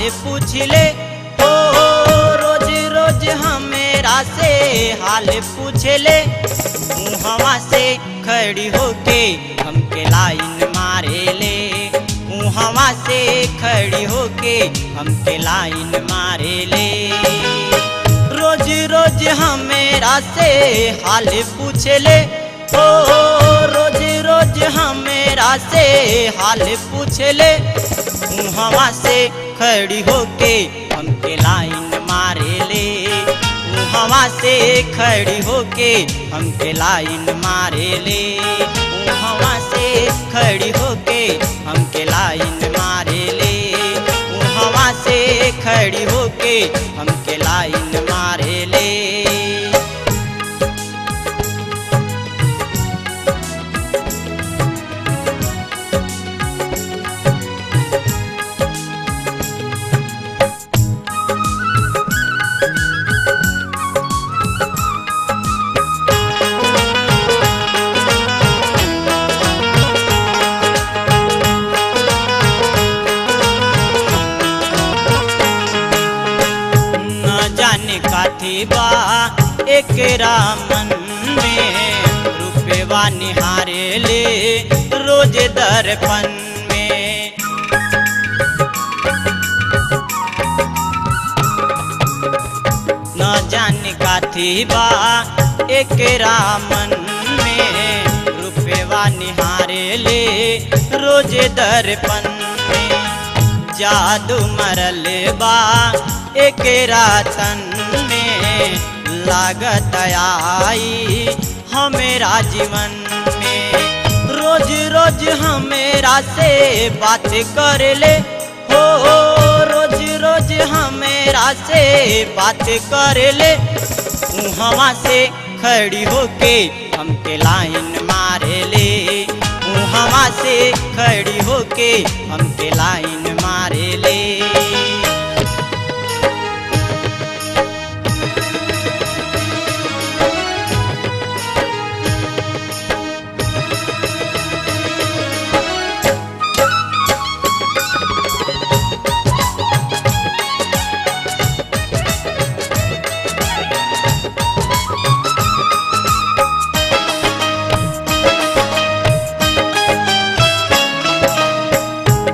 पूछ ले हो, रोज रोज हमेरा से हाल पूछ ले। मुहवा से खड़ी होके हमके लाइन मारे ले, मुहवा से खड़ी होके हमके लाइन मारे ले। रोज रोज हमेरा से हाल पूछ ले हो, रोज रोज हमेरा से हाल पूछ ले। मुहवा से खड़ी होके हमके लाइन मारे ले, मुहवा से खड़ी होके हमके लाइन मारे ले। मुहवा से खड़ी होके हमके लाइन मारे ले, मुहवा से खड़ी होके हमके लाइन मारे ले। काथी बा एकरा मन में, रुपवा निहारे ले रोज दर्पण में। न जाने काथी बा एकरा मन में, रुपवा निहारे ले रोज दर्पण में। जादू मरल बा एकरा तन में, लागत आई हमेरा जीवन में। रोज रोज हमेरा से बात कर ले हो, रोज रोज हमेरा से बात कर ले। मुहवा से खड़ी होके हमके लाइन मारे ले, मुहवा से खड़ी होके हमके लाइन मारे ले।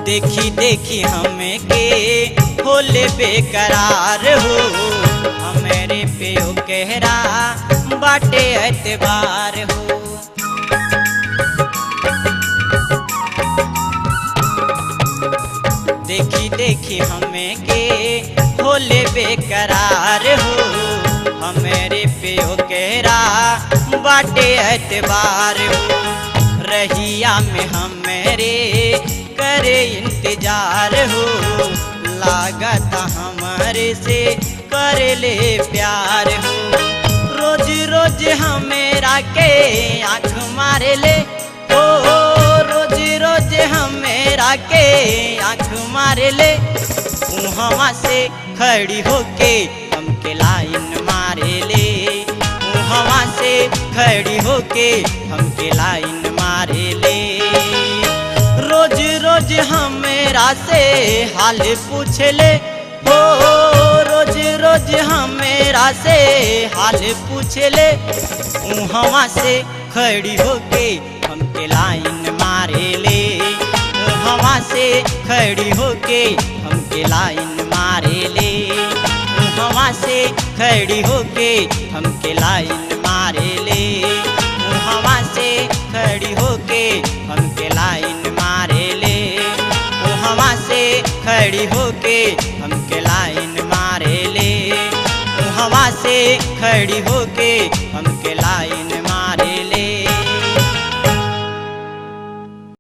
देखी देखी हमें के होले बेकरार हो, हमारे पे ओ कहरा बाटे एतबार हो। देखी देखी हमें के होले बेकरार हो, हमारे पे ओ कहरा बाटे एतबार हो। रहिया में हमारे करे इंतजार हो, लागत हमारे से करे ले प्यार हो। रोज रोज हमेरा के आँख मारे ले हो, रोज रोज हमेरा के आँख मारे ले। मुहवा से खड़ी होके हमके लाइन मारे ले, मुहवा से खड़ी होके हमके लाइन मारे ले। रोज रोज हमेरा से हाल पूछ ले हो, रोज रोज हमेरा से हाल पूछ ले। मुहवा से खड़ी होके हमके लाइन मारे ले, मुहवा से खड़ी होके हमके लाइन मारे ले। मुहवा से खड़ी होके हमके लाइन मारे ले, मुहवा से खड़ी होके हमके लाइन मारे ले। मुहवा से खड़ी होके हमके लाइन मारे ले, मुहवा से खड़ी होके हमके लाइन